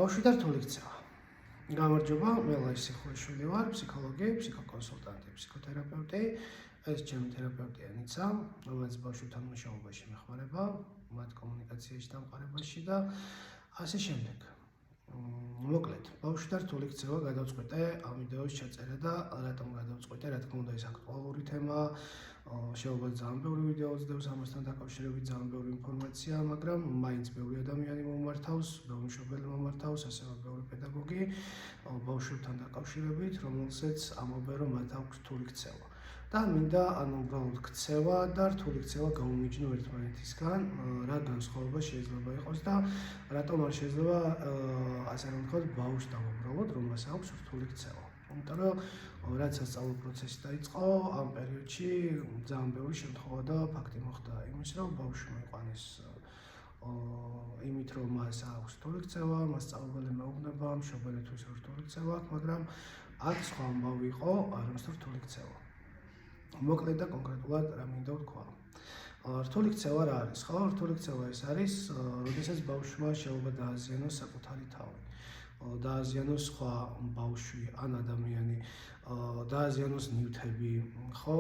ბავშვი და რთული ქცევა. გამარჯობა, მე ლაის სიხულიშვილი ვარ, ფსიქოლოგი, ფსიქოკონსულტანტი, ფსიქოთერაპევტი. ეს ჩემი თერაპევტია ნიცა, რომელიც ბავშვებთან მუშაობაში მეხმარება, მათ კომუნიკაციაში დამყარებაში და ასე შემდეგ. მოკლედ, ბავშვი და რთული ქცევა გადავწყვეტე ამ ვიდეოს ჩაწერა და რატომ გადავწყვეტე, რა თქმა უნდა, ეს აქტუალური თემაა. შეუძლია ძალიან ბევრი ვიდეო ვწდევს ამასთან დაკავშირებით, ძალიან ბევრი ინფორმაცია, მაგრამ მაინც ბევრი ადამიანი მომართავს, ბევრი მშობელი მომართავს, ასევე ბევრი პედაგოგი ბავშვებთან დაკავშირებით, რომელსაც ამბობენ, რომ მათ აქვს რთული ქცევა. და მინდა უბრალოდ ქცევა და რთული ქცევა გაუმიჯნო ერთმანეთისგან, რა განსხვავება შეიძლება იყოს და რატომ არ შეიძლება ასე რომ ვთქვათ, ბავშვს დავუბრალოთ, რომელსაც აქვს რთული ქცევა. იმიტომ რომ რაც სასწავლო პროცესი დაიწყო, ამ პერიოდში ძალიან ბევრი შემთხვევა და ფაქტი მოხდა იმის, რომ ბავშვი მოიყვანეს იმით, რომ მას აქვს რთული ქცევა, მასწავლებელი მეუბნება, მშობელთვის რთული ქცევა, მაგრამ აქ სხვა ამბავი იყო, არამედ რთული ქცევა. მოკლედ და კონკრეტულად რა მინდა ვთქვა. რთული ქცევა რა არის? ხო, რთული ქცევა ეს არის, როდესაც ბავშვმა შეიძლება დააზიანოს საკუთარი თავი. დააზიანოს სხვა ბავშვი ან ადამიანი, დააზიანოს ნივთები, ხო?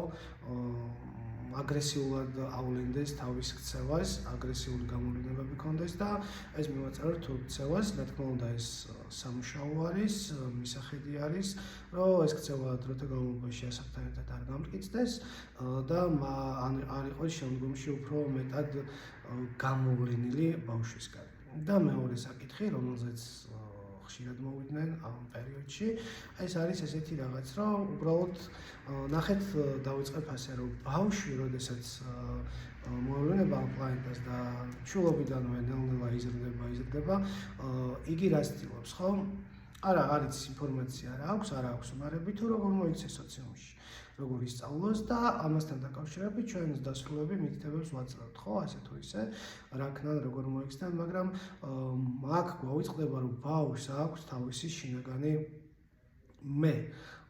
აგრესიულად ავლენდეს თავის ქცევას, აგრესიული გამოვლენები ქონდეს და ეს მივაწერო რთულ ქცევას, რა თქმა უნდა, ეს სამუშაო არის, მისახედი არის, რომ ეს ქცევა დროთა განმავლობაში ასაკთან ერთად არ გამტკიცდეს და არ იყოს შემდგომში უფრო მეტად გამოვლენილი ბავშვისგან. და მეორე საკითხი, რომელზეც ხშირად მოვიდნენ ამ პერიოდში, ეს არის ესეთი რაღაც, რომ უბრალოდ ნახეთ, დავიწყებ ასე, რომ ბავშვი, როდესაც მოევლენება ამ პლანეტას და ჩულობიდანვე ნელ-ნელა იზრდება, იგი რას ცდილობს, ხო? არა, არის ინფორმაცია რა აქვს უნარები თუ როგორ მოიქცეს სოციუმში, როგორ ისწავლოს და ამასთან დაკავშირებით ჩვენს დასრულები მითითებებს ვაძლევთ, ხო, ასე თუ ისე, რა ქნან, როგორ მოიქცდნენ, მაგრამ აქ გვაუწყდება, რომ ბავშვს აქვს თავისი შინაგანი მე,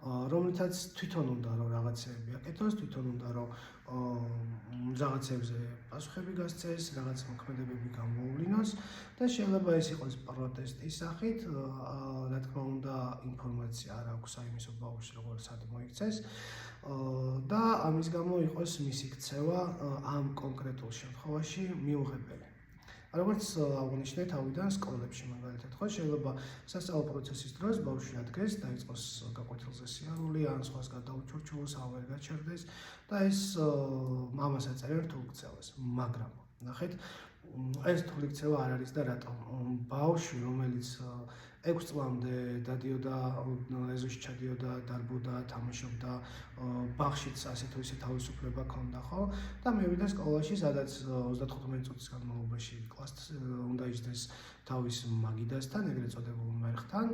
რომლითაც თვითონ უნდა რომ რაღაცეები აკეთოს, თვითონ უნდა რომ რაღაცებზე პასუხები გასცეს, რაღაც მოქმედებები გამოუვლინოს და შეიძლება ეს იყოს პროტესტის სახით, რა თქმა უნდა, ინფორმაცია არ აქვს აიმისო ბავშვს როგორ სად მოიქცეს და ამის გამო იყოს მისი ქცევა ამ კონკრეტულ შემთხვევაში მიუღებელი. როგორც აღნიშნე თავიდან სკოლებში მაგალითად, ხო, შეიძლება სასწავლო პროცესის დროს ბავშვი ადგეს, დაიწყოს გაკვეთილზე სიარული, ან სხვას გადაუჩურჩულოს, ან ვერ გაჩერდეს და ეს მამას აწერენ რთულ ქცევას. მაგრამ ნახეთ, ეს რთული ქცევა არ არის და რატომ? ბავშვი, რომელიც 6 წლამდე დადიოდა ეზოში ჩადიოდა, დარბოდა, თამაშობდა, ბაღშიც ასე თუ ისე თავისუფლება ჰქონდა, ხო? და მივიდა სკოლაში, სადაც 35 წუთის განმავლობაში კლასს უნდა იჯდეს თავის მაგიდასთან, ეგრეთ წოდებულ მერხთან,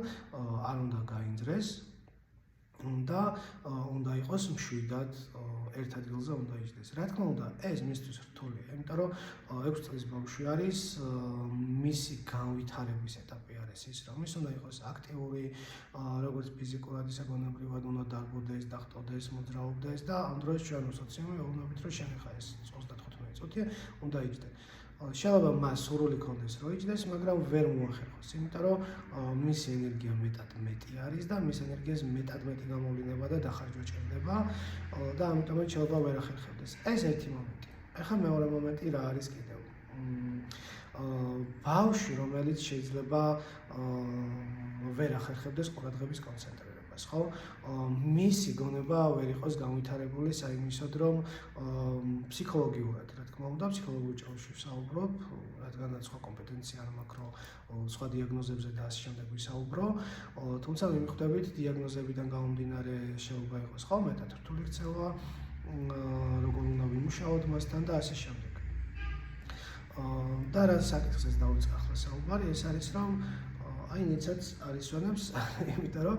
არ უნდა გაინძრეს და უნდა იყოს მშვიდად ერთ ადგილზე უნდა იჯდეს. რა თქმა უნდა, ეს მისთვის რთულია, იმიტომ რომ 6 წლის ბავშვი არის, მისი განვითარების ეტაპი არის ის, რომ ის უნდა იყოს აქტიური, როგორც ფიზიკურად, ისე გონებრივად უნდა დარბოდეს, დახტოდეს, მოძრაობდეს და ამ დროს ჩვენ სოციუმი ეუბნებით, რომ შენახა ეს 35 წუთი უნდა იჯდე. შეიძლება მას სურვილი ქონდეს რომ იჯდეს, მაგრამ ვერ მოახერხოს, იმიტომ რომ მისი ენერგია მეტად მეტი არის და მის ენერგიას მეტად მეტი გამოვლინება და დახარჯვა ჭირდება და ამიტომაც შეიძლება ვერ ახერხებდეს. ეს ერთი მომენტი. ახლა მეორე მომენტი რა არის კიდევ? ბავშვი, რომელიც შეიძლება ვერ ახერხებდეს ყურადღების კონცენტრირებას, ხო? მისი გონება ვერ იყოს განვითარებული საიმისოდ, რომ ფსიქოლოგიურად, რა თქმა უნდა, ფსიქოლოგიურ ჭრილში ვსაუბრობ, რადგანაც სხვა კომპეტენცია არ მაქვს, რომ სხვა დიაგნოზებზე და ასე შემდეგ ვისაუბრო, თუმცა მივხვდებით, დიაგნოზებიდან გამომდინარე შეიძლება იყოს, ხო, მეტად რთული ქცევა, როგორ უნდა ვიმუშაოთ მასთან და ასე შემდეგ. და რა საკითხზეც დავიწყე ახლა საუბარი, ეს არის, რომ აი ნიცაც არის ვენებს, იმიტომ რომ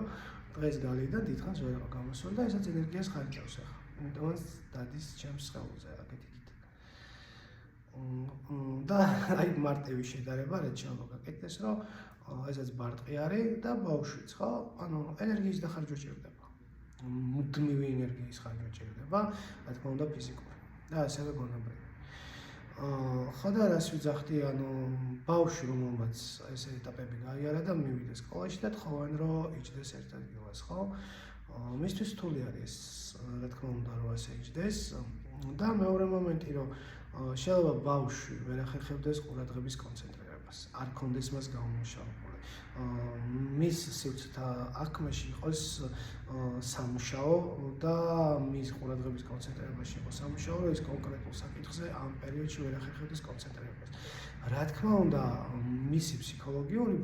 დღეს გალიდა დიდხანს ვერ იყო გამოსული და ესაც ენერგიას ხარჯავს ახლა. იმიტომაც დადის ჩემს სხეულზე აქეთ იქით. და აი მარტივი შედარება რაც შეიძლება გაკეთდეს, რომ ესაც ბარტყი არის და ბავშვიც, ხო? ანუ ენერგიის დახარჯვა ჭირდება. მუდმივი ენერგიის ხარჯვა ჭირდება, რა თქმა უნდა ფიზიკური და ასევე გონებრივი. ხო და რას ვიძახდი, ბავშვი რომელმაც ეს ეტაპები გაიარა და მივიდა სკოლაში და თხოვენ რომ იჯდეს ერთ ადგილას, ხო? მისთვის რთული არის, რა თქმა უნდა, რომ ასე იჯდეს და მეორე მომენტი, რომ შეიძლება ბავშვი ვერ ახერხებდეს ყურადღების კონცენტრირებას, არ კონდეს მას გამომუშავებული. მის სივრცეთა აღქმაში იყოს სამუშაო და მის ყურადღების კონცენტრირებაში იყოს სამუშაო, რომ ის კონკრეტულ საკითხზე ამ პერიოდში ვერ ახერხებდეს კონცენტრირებას. რა თქმა უნდა, მისი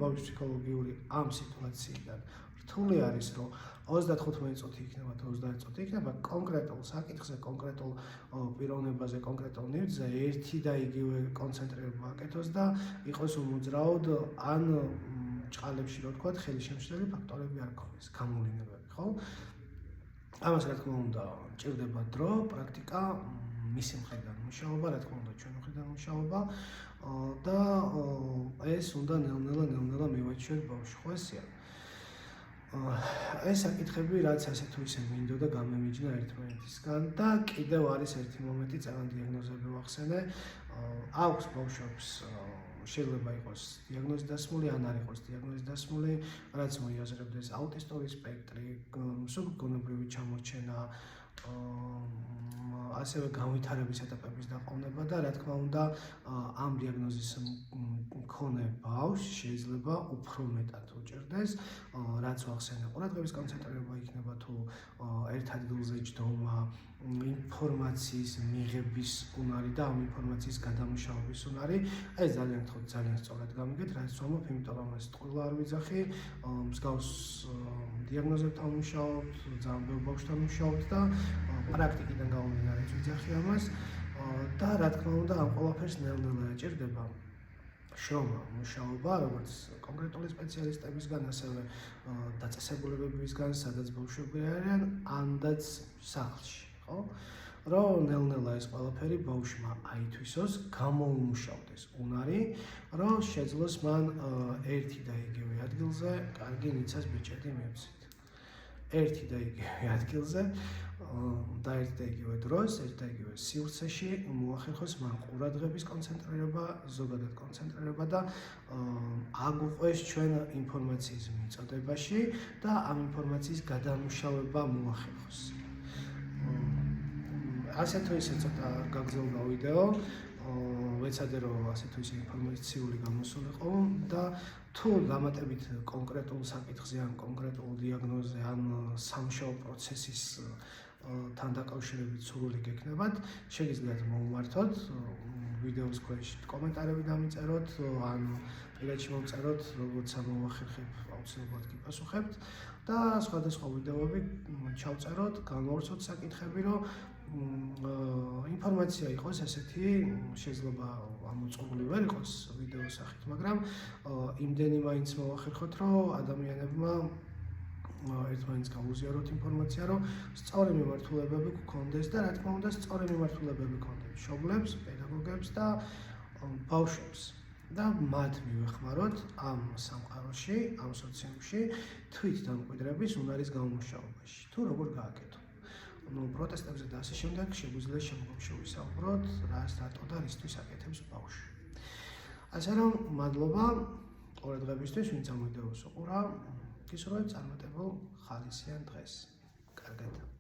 ბავშვის ფსიქოლოგიური ამ სიტუაციიდან რთული არის, რომ 35 წუთი იქნება თუ 30 წუთი იქნება კონკრეტულ საკითხზე, კონკრეტულ პიროვნებაზე, კონკრეტულ ნივთზე ერთი და იგივე კონცენტრირება აკეთოს და იყოს უმოძრაოდ ან ჭყალებში, რო ვთქვათ, ხელისშემშლელი ფაქტორები არ ქონდეს, გამოვლინებები, ხო? ამას რა თქმა უნდა, ჭირდება დრო, პრაქტიკა, მისი მხრიდან მუშაობა, რა თქმა უნდა, ჩვენი მხრიდან მუშაობა და ეს უნდა ნელ-ნელა მივაჩვენოთ ბავშვს, ხო ესეა? ეს საკითხები რაც ასე თუ ისე მინდოდა გამემიჯნა ერთმანეთისგან და კიდევ არის ერთი მომენტი, წაგან დიაგნოზები ვახსენე. აქვს ბავშვებს შეიძლება იყოს დიაგნოზი დასმული, ან არ იყოს დიაგნოზი დასმული, რაც მოიაზრებდეს აუტისტური სპექტრი, სუბგონებრივი ჩამორჩენა, ასევე განვითარების ეტაპების დაყოვნება და რა თქმა უნდა ამ დიაგნოზის მქონე ბავშვს შეიძლება უფრო მეტად უჭირდეს, რაც ვახსენე, ყურადღების კონცენტრირება იქნება თუ ერთ ადგილზე ჯდომა, ინფორმაციის მიღების უნარი და ამ ინფორმაციის გადამუშავების უნარი, ეს ძალიან სწორად გამიგეთ, რაც ვამბობ, იმიტომ რომ ეს ყველა არ ვიძახი, მსგავს დიაგნოზებთან ვმუშაობთ, ძალიან ბევრ ბავშვთან ვმუშაობთ და პრაქტიკიდან გამომდინარე ვიძახი ამას და რა თქმა უნდა ამ ყველაფერს ნელ-ნელა ეჭირდება შრომა, მუშაობა, როგორც კონკრეტული სპეციალისტებისგან, ასევე დაწესებულებებისგან, სადაც ბავშვები არიან, ანდაც სახლში, ხო? რომ ნელ-ნელა ეს ყველაფერი ბავშვმა აითვისოს, გამოუმუშავდეს უნარი, რომ შეძლოს მან ერთი და იგივე ადგილზე კარგი ნიცას ბიჭედი მივცით. ერთი და იგივე ადგილზე და ერთ და იგივე დროს, ერთ და იგივე სივრცეში მოახერხოს მან ყურადღების კონცენტრირება, ზოგადად კონცენტრირება და აგვყვეს ჩვენ ინფორმაციის მიწოდებაში და ამ ინფორმაციის გადამუშავება მოახერხოს. ასე თუ ისე ცოტა გაგრძელდა ვიდეო, ვეცადე რომ ასე თუ ისე ინფორმაციული გამოსულიყო და თუ დამატებით კონკრეტულ საკითხზე ან კონკრეტულ დიაგნოზზე ან სამუშაო პროცესის თან დაკავშირებით სურვილი გექნებათ, შეგიძლიათ მოუმართოთ ვიდეოს ქვეშ კომენტარები დამიწეროთ, ან პირადში მოვწეროთ, როგორც ამოვახერხებ, აუცილებლად გიპასუხებთ და სხვადასხვა ვიდეოები ჩავწეროთ, განვავრცოთ საკითხები, რომ ინფორმაცია იყოს ესეთი, შეიძლება ამოწყობილი ვერ იყოს ვიდეოს სახით, მაგრამ იმდენი მაინც მოვახერხოთ, რომ ადამიანებმა ერთმანეთს გაუზიაროთ ინფორმაცია, რომ სწორი მიმართულებები გქონდეს და რა თქმა უნდა, სწორი მიმართულებები გქონდეს მშობლებს, პედაგოგებს და ბავშვებს. და მათ მივეხმაროთ ამ სამყაროში, ამ სოციუმში თვით დამკვიდრების უნარის გამომუშავებაში. თუ როგორ გააკეთო? პროტესტებზე და ასე შემდეგ შეგვიძლია შემდგომში ვისაუბროთ, რატო და რისთვის აკეთებს ბავშვი. ასე რომ, მადლობა ყურადღებისთვის, ვინც ამ ვიდეოს უყურა. გისურვებთ წარმატებულ ხალისიან დღეს. კარგად.